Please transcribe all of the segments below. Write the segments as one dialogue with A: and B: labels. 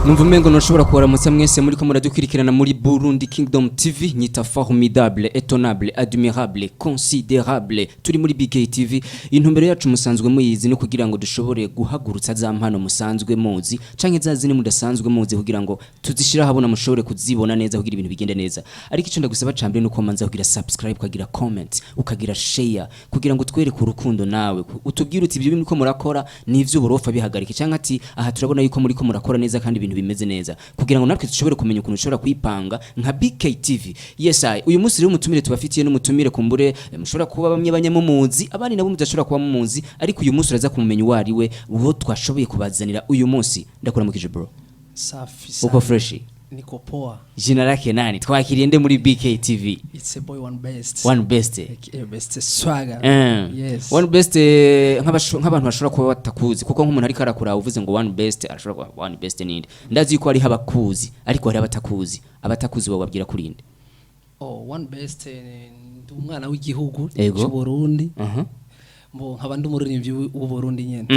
A: Numva umengo ntushobora kubaramutsa mwese muri ko muradukurikirana muri Burundi Kingdom TV nyita formidable, étonnable, admirable, considérable. Turi muri BK TV. Intumbero yacu musanzwe muyizi no kugira ngo dushobore guhagurutsa za mpano musanzwe muzi canke za zini mudasanzwe muzi kugira ngo tuzishira habona mushobore kuzibona neza kugira ibintu bigende neza. Ariko ico ndagusaba cambere nuko manza kugira subscribe, kugira comment, ukagira share kugira ngo twereke urukundo nawe. Utubwire uti ibyo bintu ko murakora nivyo uburofa bihagarike canke ati aha turabona yuko muri ko murakora neza kandi ibintu bimeze neza kugira ngo natwe dushobore kumenya ukuntu ushobora kwipanga nka BK TV. Yes uyu munsi rero umutumire tubafitiye n'umutumire kumbure mushobora kuba bamwe banyamumuzi abandi nabo mudashobora kuba mumuzi, ariko uyu munsi uraza kumumenya uwari we uwo twashoboye kubazanira uyu munsi. Ndakora mukije bro.
B: Safi.
A: Uko fresh?
B: Niko poa.
A: Jina lake nani? Twakiriye nde muri BK TV?
B: It's a boy one best.
A: One best.
B: Best swagger. Yes.
A: One best nk'abantu bashobora kuba batakuzi kuko nk'umuntu ariko arakura uvuze ngo one best arashobora kuba one best ninde. Ndazi yuko ari habakuzi ariko hari abatakuzi. Abatakuzi bo babwira kurinde.
B: One best ndi umwana w'igihugu
A: cy'u
B: Burundi. Mbo nkaba ndi umuririmbyi w'u Burundi nyene.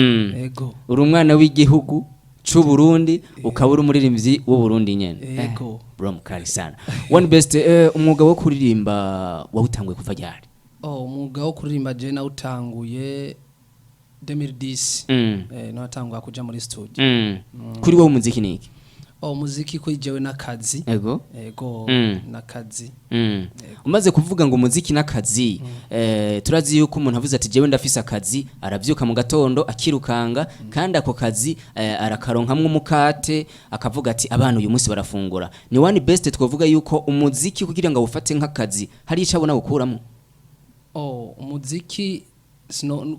B: Ego.
A: Uri umwana w'igihugu c'u Burundi ukabura umuririmbyi w'u Burundi nyene.
B: Ego.
A: Bro mukari sana. One best umwuga wo kuririmba wawutanguye kuva ryari?
B: Umwuga wo kuririmba je na utanguye 2010. Natanguye kuja muri studio.
A: Kuri wowe umuziki niki?
B: Muziki ko ijewe nakazi.
A: Ego.
B: Nakazi.
A: Umaze kuvuga ngo umuziki nakazi, turazi yuko umuntu avuze ati jewe ndafise akazi, aravyuka mu gatondo akirukanga kandi ako kazi arakaronkamwe umukate akavuga ati abana uyu munsi barafungura. Ni one best twovuga yuko umuziki kugira ngo ufate nk'akazi hari ico abona gukuramo.
B: Umuziki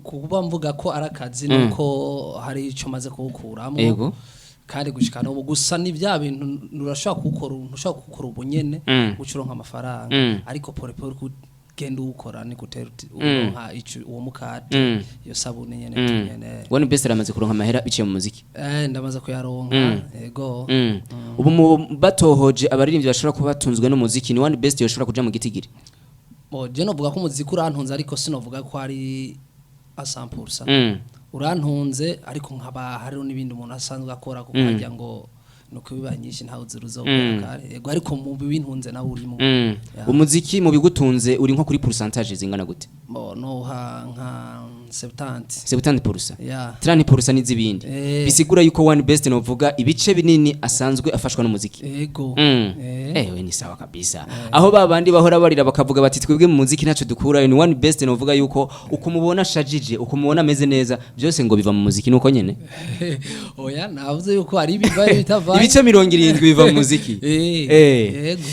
B: kuba mvuga ko arakazi nuko hari ico maze kuwukuramo.
A: Ego.
B: Kandi gushikana ubu gusa ni bya bintu nurashaka gukora ubunyene ucuronka amafaranga, ariko pore kugenda ukora ni gutera uronka uwo mukate iyo sabune nyene tunyene.
A: One best aramaze kuronka amahera biciye mu muziki.
B: Ndamaze kuyaronka. Ego.
A: Ubu mu batohoje abaririmbyi bashobora kuba batunzwe n'umuziki, ni one best yoshobora kuja mu gitigiri.
B: Je novuga ko umuziki urantunze ariko sinovuga ko ari 100%. Urantunze ariko nkaba hariho n'ibindi umuntu asanzwe akora kuko hajya ngo nuko bibanyishe ntaho ziruzobwira kare. Yego ariko mu bintunze nawe urimo.
A: Umuziki mu bigutunze uri nko kuri pourcentage zingana gute?
B: No nka 70%.
A: 70%.
B: Yeah.
A: 30% n'izibindi. Bisigura yuko one best novuga ibice binini asanzwe afashwa n'umuziki.
B: Yego.
A: We ni sawa kabisa. Aho babandi bahora barira bakavuga bati twebwe mu muziki ntaco dukura, ni one best novuga yuko ukumubona shajije, ukumubona ameze neza, byose ngo biva mu muziki nuko nyene.
B: Oya navuze yuko ari bivaye bitavaye.
A: Ibice 70 biva mu muziki.
B: Yego.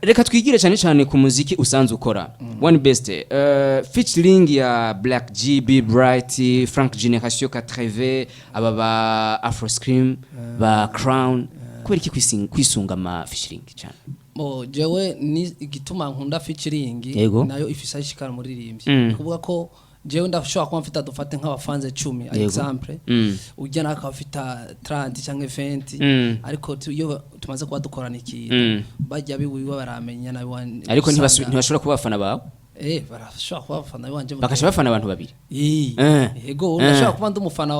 A: Reka twigire cyane ku muziki usanzwe ukora. One best featuring ya Black GB, Bright, Frank Generation 80, aba ba Afro Scream, ba Crown. Kubera iki kwisunga ama featuring cyane?
B: Jewe ni igituma nkunda featuring nayo ifisa ishikara muri ririmbyi. Kuvuga ko jewe ndashobora kuba mfita dufate nk'abafanze 10 example ujya naka bafita 30 cyangwa 20 ariko iyo tumaze kuba dukorana ikintu bajya biwiwe baramenya nabi wanje,
A: ariko ntibashobora kuba bafana bawe.
B: Barashobora kuba bafana wanje
A: bakasha bafana abantu babiri.
B: Yego ndashobora kuba ndumufana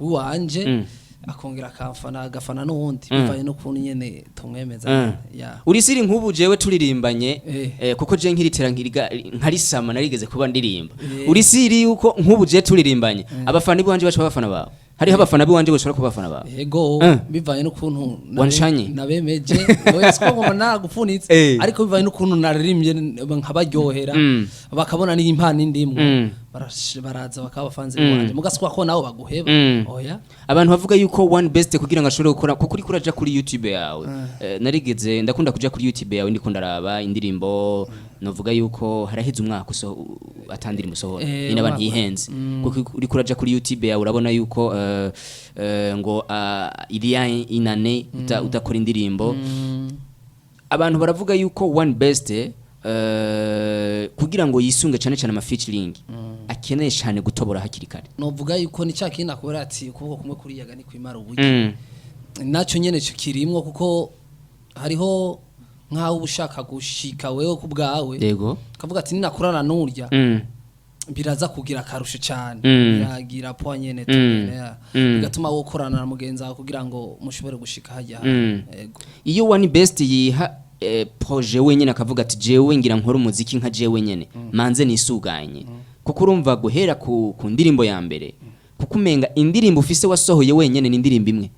B: wanje akongera agafana n'uwundi bivanye no kuntu nyene tumwemeza.
A: Urisiri nk'ubu jewe turirimbanye kuko je nkiritera nkarisama narigeze kuba ndirimba. Urisiri yuko nk'ubu je turirimbanye abafana bwanje bacha bafana bawe. Hariho abafana bwanje bashobora kuba bafana bawe.
B: Yego bivanye no kuntu nabemeje wese ko ngoma gufunitse ariko bivanye no kuntu naririmbye nkabaryohera bakabona ni impano indimwe baraza bakabafanze bwanje mugaswa ko nawo baguheba. Oya
A: abantu bavuga yuko one best kugira ngo ashobore gukora kuko uri kuraja kuri YouTube yawe. Narigeze ndakunda kuja kuri YouTube yawe ndiko ndaraba indirimbo novuga yuko haraheze umwaka atandira musohora ni nabantu yihenze kuko uri kuraja kuri YouTube yawe urabona yuko ngo iriya inane udakora indirimbo. Abantu baravuga yuko one best kugira ngo yisunge cyane ama featuring akeneye cyane gutobora hakiri kare.
B: Novuga yuko ni cyakindi akubera ati kuboko kumwe kuri yaga ni kwimara ubuye naco nyene cyo kirimwo kuko hariho nkaho ubushaka gushika wewe ku bwawe.
A: Yego.
B: Kavuga ati ninakurana n'urya biraza kugira akarusho cyane biragira po nyene tumenera bigatuma wokorana na mugenzi wawe kugira ngo mushobore gushika hajya yego
A: iyo One Best yiha projet wenyene akavuga ati jewe ngira nkora umuziki nka jewe nyene manze nisuganye kuko urumva guhera ku ndirimbo ya mbere kuko umenga indirimbo ufise wasohoye wenyene ni indirimbo imwe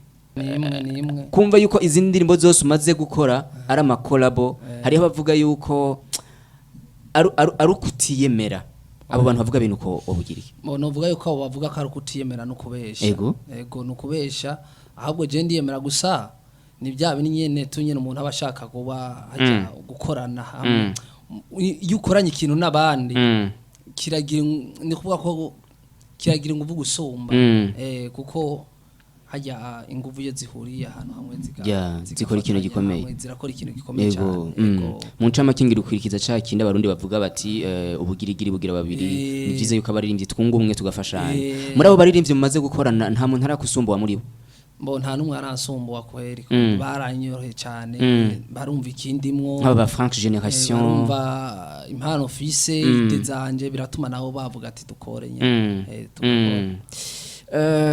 B: nimwe
A: kumva yuko izi ndirimbo zose umaze gukora ari amakolabo hariho abavuga yuko ari ukutiyemera abo bantu bavuga ibintu ko obugiriye
B: novuga yuko abo bavuga ko ari ukutiyemera no kubesha
A: yego
B: no kubesha ahubwo je ndiyemera gusa ni bya bintu nyene tunyene umuntu aba ashaka kuba hajya gukorana hamwe iyo ukoranye ikintu n'abandi kiragira ni kuvuga ko kiragira inguvu gusumba kuko hajya inguvu ye zihuriye ahantu hamwe
A: zikora ikintu gikomeye
B: zirakora ikintu gikomeye cyane
A: mu ncama kingira ukurikiza ca kindi abarundi bavuga bati ubugirigiri bugira babiri ni byiza yuko abaririmbyi twunga umwe tugafashanya muri abo baririmbyi mumaze gukorana nta muntu arakusumbuwa muri bo
B: nta numwe aransumbuwa kweri baranyorohe cyane barumva ikindimwo
A: nk'aba Frank Generation
B: barumva impano office ide zanje biratuma nabo bavuga ati dukore tukore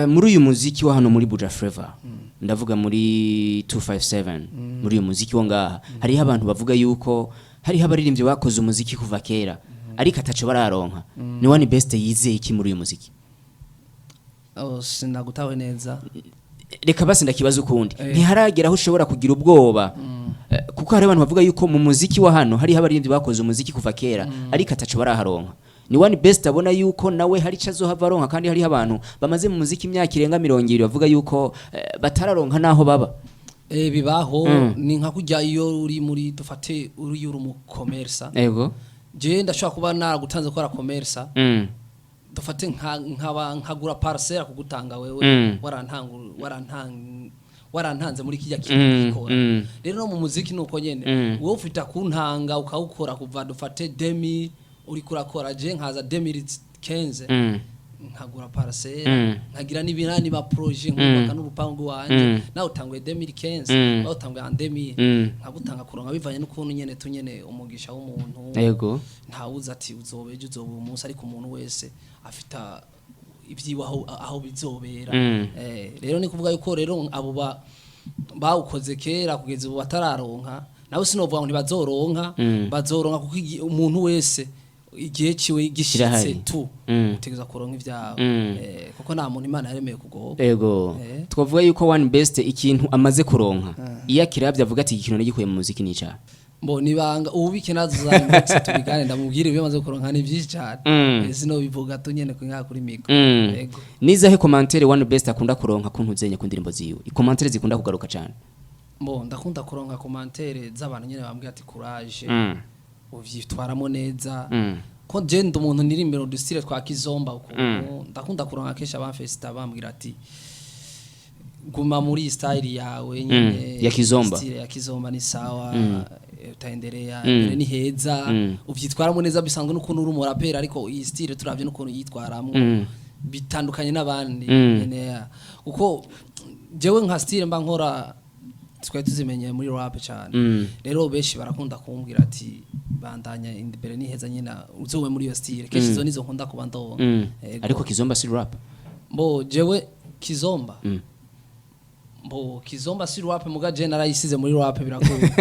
A: muri uyu muziki wa hano muri Buja Flavor ndavuga muri 257 muri uyu muziki wo ngaha hariho abantu bavuga yuko hariho abaririmbyi bakoze umuziki kuva kera ariko ataco bararonka ni One Best yizeye iki muri uyu muziki
B: sinagutawe neza
A: reka basi ndakibaza ukundi ntiharagera aho ushobora kugira ubwoba kuko hari abantu bavuga yuko mu muziki wa hano hariho abaririmbyi bakoze umuziki kuva kera ariko ataco baraharonka ni One Best abona yuko nawe hari cazo havaronka kandi hari abantu bamaze mu muziki imyaka irenga 200 bavuga yuko batararonka naho baba
B: bibaho ni nka kujya iyo uri muri dufate uri mu commerce
A: yego
B: je ndashaka kuba naragutanze ko ara commerce dufate nkagura parcelle kugutanga wewe warantanze muri kijya kintu gikora rero no mu muziki nuko nyene wowe ufite kuntanga ukawukora kuva dufate demi uri kurakora je nkaza 2015 nkagura parcelle nkagira n'ibirani ba projet nkubaka n'urupangu wanje nawe utanguye 2015 nawe utanguye en 2000 nkagutanga kuronka bivanye n'ukuntu nyene tunyene umugisha w'umuntu
A: yego
B: ntawuza ati uzobeje uzoba umunsi ariko umuntu wese afita ibyiwaho aho bizobera rero ni kuvuga yuko rero abo bawukoze kera kugeza ubu batararonka nawe sinovuga ngo ntibazoronka bazoronka kuko umuntu wese igihe ciwe gishitse tu utegeza kuronka ivyawe kuko nta muntu Imana yaremeye kugoba
A: yego twavuga yuko One Best ikintu amaze kuronka iyo akiravye avuga ati ikintu nagikuye mu muziki nica
B: nibanga ubike nazuzanye tubigane ndamubwira ibyo maze kuronka ni byinshi cyane sino bivuga tunyene kwinga kuri miko
A: yego nizahe commentaire One Best akunda kuronka kuntuzenya ku ndirimbo ziwe commentaire zikunda kugaruka cyane
B: ndakunda kuronka commentaire z'abantu nyene bambwiye ati courage uvyitwaramo neza ko je ndi umuntu nirimbero dustire twa Kizomba ukuntu ndakunda kuronka kesha abamfesta bambwira ati guma muri style yawe nyene
A: ya Kizomba
B: style ya Kizomba ni sawa utaendelea mbere ni heza uvyitwaramo neza bisanzwe n'ukuntu uri umurapera ariko iyi style turavye n'ukuntu yitwaramo bitandukanye n'abandi nyene uko jewe nka style mba nkora twari tuzimenye muri rap cyane rero beshi barakunda kumbwira ati bandanya imbere ni heza nyina uzowe muri iyo style keshi izo nizo nkunda kuba ndo
A: ariko Kizomba si rap
B: jewe Kizomba Kizomba si rap muga je narayisize muri rap biragoye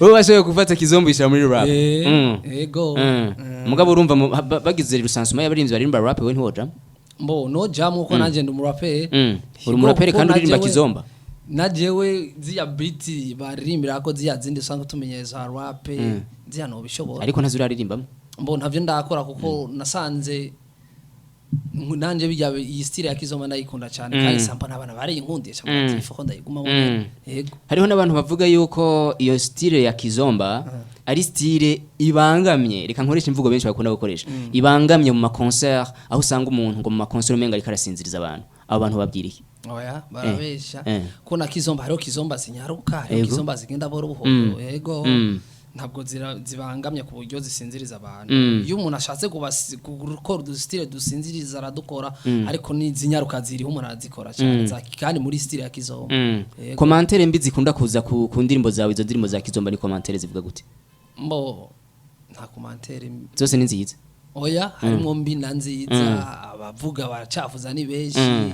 A: wowe washoye gufata Kizomba ishira muri rap
B: yego
A: mugabo urumva bagize rusansuma y'abarimvyi barimba rap we ntiwoja
B: no jam uko nanje ndi umurape
A: uri umurape kandi uririmba Kizomba
B: na jewe ziya beat baririmbira ko ziya zindi usanga tumenyeza rap ziya no bishobora
A: ariko ntazuri aririmba
B: ntavyo ndakora kuko nasanze nanje bijya iyi style ya Kizomba ndayikunda cyane kandi sampa nabana bari inkundiye cyane ifoko ndayiguma yego
A: hariho nabantu bavuga yuko iyo style ya Kizomba ari style ibangamye reka nkoresha imvugo benshi bakunda gukoresha ibangamye mu ma concert aho usanga umuntu ngo mu ma concert umenga ariko arasinziriza abantu abo bantu babyiriye
B: oya barabesha ko na Kizomba hariho Kizomba sinyaruka hariho Kizomba zigenda boro buhoro yego ntabwo zibangamye ku buryo zisinziriza abantu iyo umuntu ashatse gukora udustyle dusinziriza aradukora ariko n'izinyaruka ziriho umuntu arazikora cyane kandi muri style ya Kizomba
A: commentaire mbi zikunda kuza ku ndirimbo zawe izo ndirimbo za Kizomba ni commentaire zivuga gute
B: nta commentaire
A: zose ni nziza
B: oya harimo mbi na nziza abavuga baracafuza ni benshi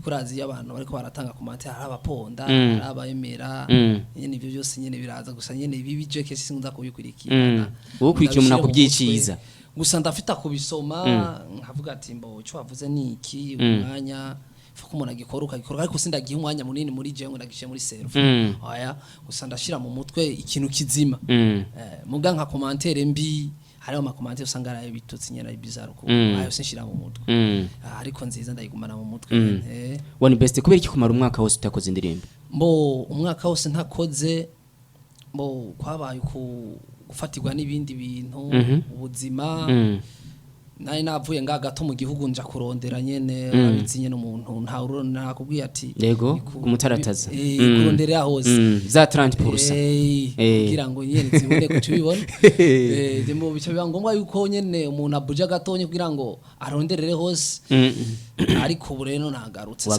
B: kurazi y'abantu bariko baratanga commentaire hari abaponda hari abayemera nyene ivyo byose nyene biraza gusa nyene ibi je kesi sinza kubikurikirana
A: wowe kwikira umuntu akubyiciza
B: gusa ndafita kubisoma nkavuga ati mbo cyo wavuze ni iki umwanya fuko umuntu agikora ariko sindagiye umwanya munini muri je ngo ndagishe muri self oya gusa ndashira mu mutwe ikintu kizima muga nka commentaire mbi hariho amakomantere usanga ari bitutsi nyene bizarre ko ayo sinshira mu mutwe ariko nziza ndayigumana mu mutwe
A: One Best kubera iki kumara umwaka wose utakoze indirimbo
B: mbo umwaka wose ntakoze mbo kwabaye gufatirwa n'ibindi bintu ubuzima nari navuye gato mu gihugu nja kurondera nyene abizinye n'umuntu nta urona nakubwiye ati
A: yego kumutarataza
B: kurondera hose
A: za 30%
B: kugira ngo nyene zibone ko tubibona demo bica biba ngombwa yuko nyene umuntu abuja gatonye kugira ngo aronderere hose ariko ubu rero nagarutse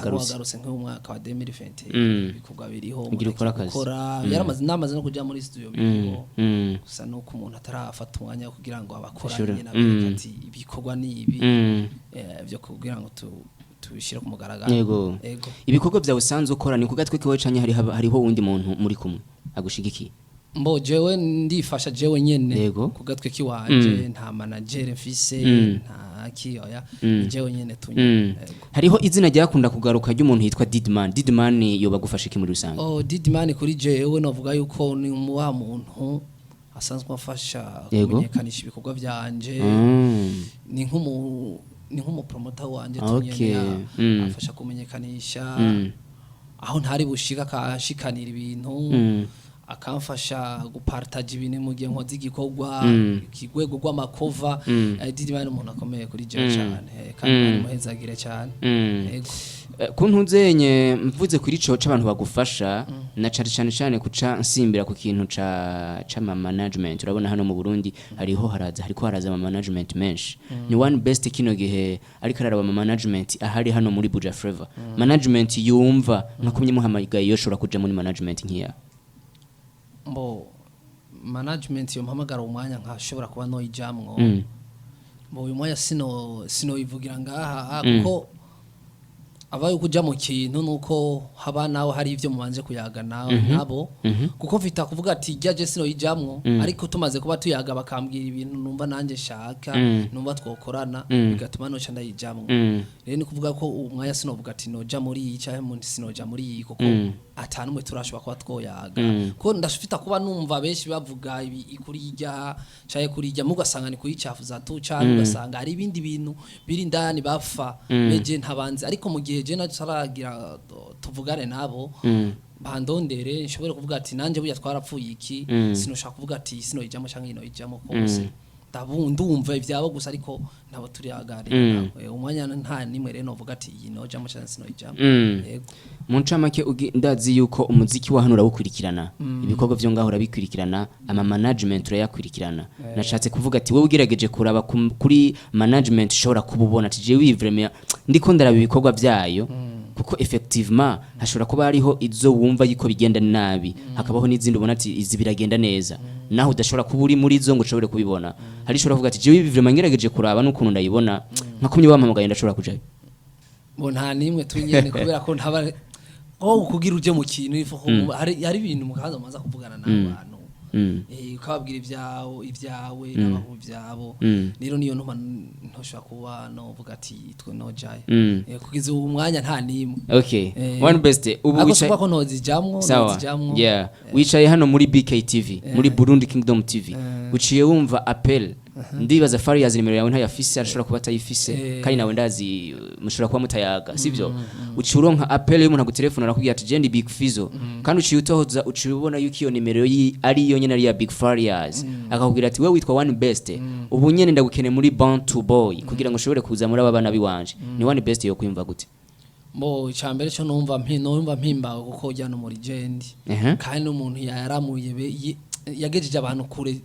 B: nk'umwaka wa 2020 bikubwa biriho gukora yaramaze no kuja muri studio biriho gusa nuko umuntu atarafata umwanya kugira ngo abakoranye nabyo ati ibikorwa ni ibi byo kugira ngo tubishire ku mugaragaro
A: yego ibikorwa byawe usanzwe ukora ni kugatwe kiwe canye hariho wundi muntu muri kumwe agushigikiye
B: mbo jewe ndifasha jewe nyene kugatwe kiwanje nta manager mfise nta kiyoya jewe nyene tunye
A: hariho izina ryakunda kugaruka ry'umuntu yitwa Didman yoba gufasha iki muri rusange
B: Didman kuri jewe novuga yuko ni wa muntu asanzwe afasha kumenyekanisha ibikorwa byanje ni nk'umu promoter wanje tunyene afasha kumenyekanisha aho ntari bushika kashikanira ibintu akamfasha gupartage ibintu mu gihe nkoze igikorwa ikigwego rw'amakova Didman umuntu akomeye kuri je cyane kandi muhezagire cyane yego
A: kuntuzenye mvuze kuri ico c'abantu bagufasha na cyane kuca nsimbira ku kintu ca management urabona hano mu Burundi hariko haraza ama management menshi ni One Best kino gihe ariko araraba ama management ahari hano muri Buja Flavor management yumva nakumye muhamagaye yoshobora kuja muri management nkiya
B: mbo management yo mpamagara umwanya nkashobora kuba no ijamwo mbo uyu mwanya sino ivugira ngaha kuko abaye kuja mu kintu nuko haba nawe hari ivyo mubanze kuyaga nabo kuko mfita kuvuga ati jaje sino ijamwo ariko tumaze kuba tuyaga bakambwira ibintu numva nanje shaka numva twokorana bigatuma no cha ndayijamwo rero ni kuvuga ko umwanya sino vuga ati no ja muri iyi cyahe mu sino ja muri iyi kuko atanu mwe turashobora kuba twoyaga ko ndashufita kuba numva benshi bavuga ikurija cyahe kurija mugasanga ni kuyicafuza tu cyane ugasanga hari ibindi bintu biri ndani bapfa meje ntabanze ariko mu gihe je nataragira tuvugane nabo bandondere nshobora kuvuga ati nanje buya twarapfuye iki sinoshaka kuvuga ati sino ijamo cyangwa ino ijamo kose ndumva ivyabo gusa ariko nabo turi agarira umwanya nta nimwe rero novuga ati ino jamo cyangwa sino ijamo yego
A: mu ncamake ndazi yuko umuziki wa hano urabukurikirana ibikorwa byo ngaho urabikurikirana ama management urayakurikirana nashatse kuvuga ati wowe ugerageje kuraba kuri management ushobora kububona ati je wivremea ndiko ndaraba ibikorwa byayo kuko effectivement hashobora kuba hariho izo wumva yiko bigenda nabi hakabaho n'izindi ubona ati izi biragenda neza naho udashobora kuba uri muri zo ngo ushobore kubibona hari ushobora kuvuga ati je wivremea ngerageje kuraba n'ukuntu ndayibona nkakumye wampamagaye ndashobora kujayo
B: bo nta nimwe tunyene kubera ko ntaba kugira uje mu kintu hari ibintu mukaza maza kuvugana n'abantu ukababwira ibyawe n'abahu byabo rero niyo ntuma ntoshobora kuba novuga ati twe nojaye kugeza ubu mwanya nta nimwe
A: One Best
B: ubu wicaye ko nozijamwo
A: wicaye hano muri BKTV muri Burundi Kingdom TV uciye wumva appel ndibaza Fariaz nimero yawe ntayafise arashobora kuba atayifise kandi nawe ndazi mushobora kuba mutayaga sivyo uciuronka appel y'umuntu agutelefona arakubwira ati Jendi Big Fizo kandi uciye utohoza ucibona yuko iyo nimero ari yo nyene ari ya Big Fariaz akakubwira ati wewe witwa One Best ubu nyene ndagukene muri Born to Boy kugira ngo ushobore kuza muri abana biwanje ni One Best yo kwimva gute
B: Mo cyambere cyo numva mpimba kuko jyana muri Jendi kandi umuntu yaramuye yagejeje abantu kure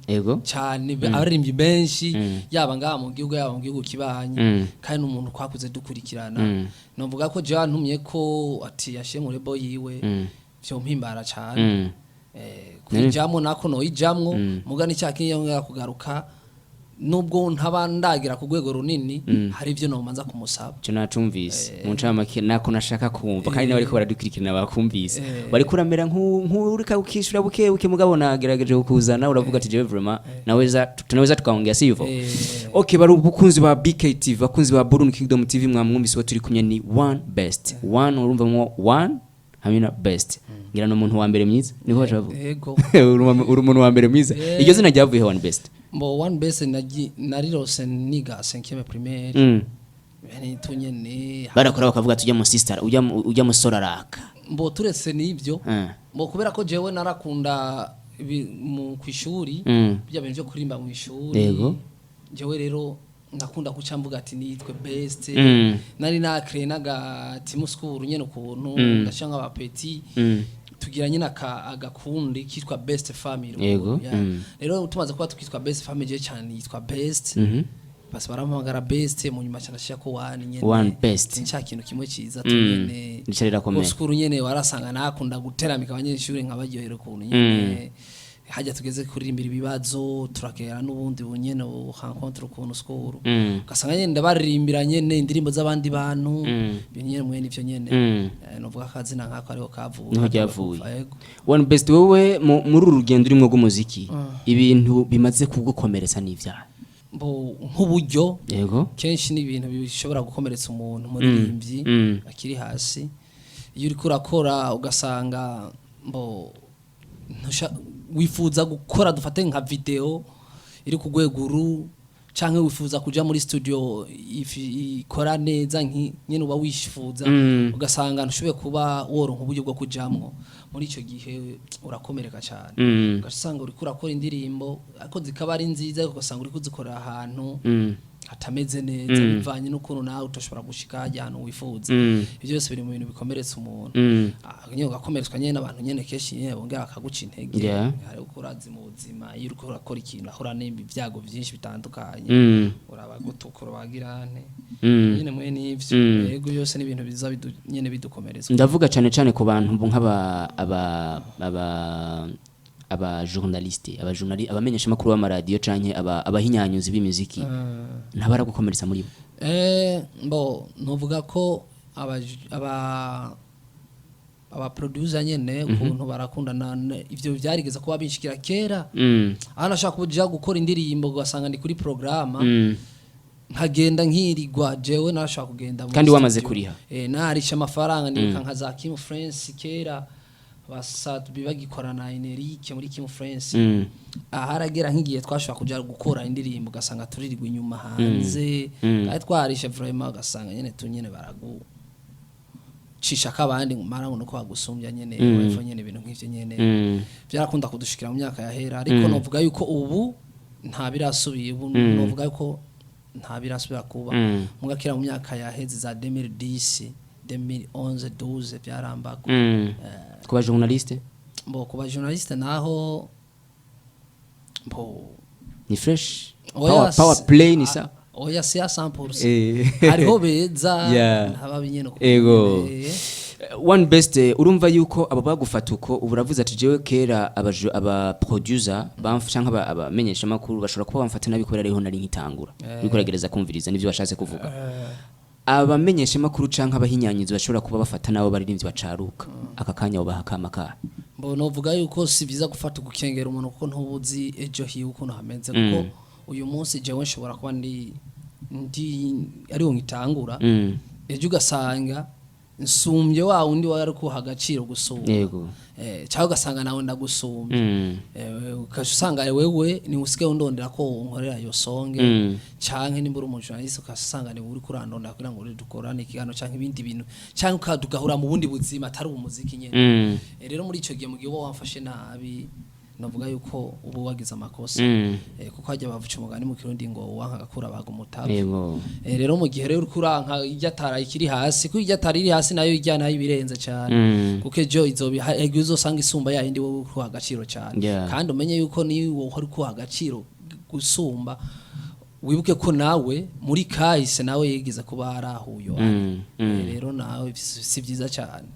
B: cyane abaririmbyi benshi yaba ngaha mu gihugu yaba mu gihugu kibanye kandi umuntu kwakuze dukurikirana novuga ko je antumye ko ati yashe muri bo yiwe byo mpimbara cyane kujamwo nako no ijamwo mugani cyaki yongera kugaruka nubwo ntabandagira ku rwego runini hari ivyo no manza kumusaba
A: cyo nacumvise mu ncamake nako nashaka kumva kandi nawe ariko baradukurikirana bakumvise bari kuramera nk'urika ukishura buke mugabo nagerageje kukuzana uravuga ati jewe vraiment tunaweza tukaongea sivyo okay bari ubukunzi ba BKTV bakunzi ba Burundi Kingdom TV mwamwumvise turi kumye ni one best one urumva mo one hamina best ngira no muntu wa mbere mwiza niho bavuga
B: yego
A: uri umuntu wa mbere mwiza iryo zina ryavuye one best
B: mbo one best narirose niga 5e primaire yani tunyene
A: barakora bakavuga tujya mu sister ujya mu soraraka
B: mbo turetse nivyo mbo kubera ko jewe narakunda mu kwishuri bya bintu byo kurimba mu ishuri
A: yego
B: jewe rero nakunda kucambuga ati nitwe best nari nakre naga team school nyene ukuntu ndashanga aba petit tugira nyina agakundi kitwa best family
A: yego
B: rero tumaze kuba tukitwa best family je cyane yitwa best basi barampamagara best mu nyuma cyane ashaka ko
A: one best
B: nca kintu kimwe ciza tunyene
A: nicharira komeye
B: school nyene warasanga nakunda guteramika abanyeshuri nkabaryohera ukuntu nyene hajya tugeze kuririmbira ibibazo turakera n'ubundi bunyene rencontre ukuntu school gasanga nyene ndabaririmbira nyene indirimbo z'abandi bantu nyene mwe nivyo nyene novuga kazina nkako ariho kavuye
A: one best wewe muri urugendo urimo rw'umuziki ibintu bimaze kugukomeretsa n'ivyaha
B: nk'uburyo
A: yego
B: kenshi ni ibintu bishobora gukomeretsa umuntu muririmbyi akiri hasi iyo uri kurakora ugasanga wifuza gukora dufate nka video iri ku rweguru canke wifuza kuja muri studio ikora neza nyene uba wishifuza ugasanga ntushobe kuba woronka uburyo bwo kujamwo muri ico gihe urakomereka cyane ugasanga uri kurakora indirimbo ariko zikaba ari nziza ugasanga uri kuzikora ahantu hatameze neza bivanye n'ukuntu nawe utoshobora gushika ahantu wifuza ibyo byose biri mu bintu bikomeretsa umuntu nyine ugakomeretswa nyene n'abantu nyene keshi nyene bongera bakaguca intege hari ukurazi mu buzima iyo uri kurakora ikintu ahura n'imbi byago byinshi bitandukanye urabagutukura bagirane nyene mwe n'ivyo yego byose n'ibintu biza nyene bidukomeretsa
A: ndavuga cyane ku bantu nk'aba journaliste abamenyesha makuru b'amaradiyo canke abahinyanyuzi b'imiziki ntabara gukomeretsa muri
B: bo novuga ko aba producer nyene ukuntu barakundana ivyo byarigeze kuba binshikira kera aho nashaka kuja gukora indirimbo ugasanga ndi kuri programa nkagenda nkirirwa jewe nashaka kugenda
A: kandi wamaze kuriha
B: narisha amafaranga ndika nka za Kim France kera basatu bibagikorana Enerique muri Kim France aharagera nkigiye twashaka kuja gukora indirimbo gasanga turirirwa inyuma hanze kandi twarisha vraiment gasanga nyene tunyene baragu cisha kabandi mara ngo nuko bagusumbya nyene wevo nyene ibintu nk'ivyo nyene byarakunda kudushikira mu myaka yahera ariko novuga yuko ubu nta birasubiye ubu novuga yuko nta birasubira kuba mugakira mu myaka yaheze za 2010 2011 12 byarambago
A: kuba journaliste
B: kuba journaliste naho
A: ni fresh power play ni sa
B: oya si 100% hariho beza ntababinyene
A: ego one best urumva yuko aba bagufata uko uburavuze ati jewe kera aba producer bamfasha abamenyesha makuru bashobora kuba bamfata nabikorera ariho nari nkitangura bikoragereza kumviriza nivyo bashatse kuvuga abamenyesha makuru canke abahinyanyizo bashobora kuba bafata nabo baririmbyi bacaruka akakanya ubahakama ka
B: mbono vuga yuko si biza gufata gukengera umuntu kuko ntubuzi ejo hiwe ukuntu hameze kuko uyu munsi jewe nshobora kuba ndi ariho ngitangura ejo ugasanga nsumbye wa undi wari kuha agaciro gusumba
A: yego
B: cyangwa ugasanga nawe ndagusumba ukasanga wewe ni usige undondera ko unkorera yo songe canke nimbura umujournaliste ukasanga ni uri kurandonda kugira ngo dukorane ikigano canke ibindi bintu canke ukadugahura mu bundi buzima atari umuziki nyene rero muri ico gihe mu gihe wamfashe nabi navuga yuko ubu wagize amakosa kuko hajya bavuca umugani mu kirundi ngo wanka gakura baga umutabu rero mu gihe rero kuranka ijyatara ikiri hasi ko ijyatara iri hasi nayo ijyana nayo ibirenze cyane kuko ejo izobiha ego uzosanga isumba yindi wowe ku agaciro cyane kandi umenye yuko ni wowe uri ku agaciro gusumba wibuke ko nawe muri kahise nawe yigeze kuba arahuyo rero nawe si byiza cyane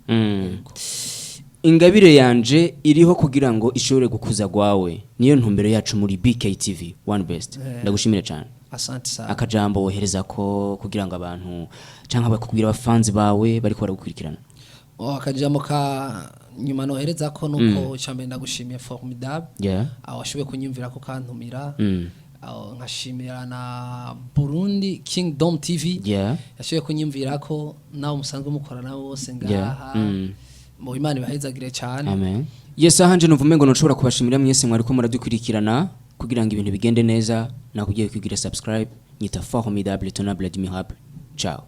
A: ingabire yanje iriho kugira ngo ishobore gukuza gwawe niyo ntumbero yacu muri BKTV One Best ndagushimira cyane
B: asante sana
A: akajambo wohereza ko kugira ngo abantu canka bakubwira abafanzi bawe bariko baragukurikirana
B: akajambo ka nyuma nohereza ko nuko cyambe ndagushimiye formidable awashobe kunyumvira ko kantumira nkashimira na Burundi Kingdom TV yashobe kunyumvira ko nawe musanzwe mukorana bose ngaha mu Imana ibahezagire cyane
A: amen yes ahanje numvume ngo nshobora kubashimira mwese mwari ko muradukurikirana kugira ngo ibintu bigende neza nakugiye kugira subscribe nyita Formidable Tonable Admirable ciao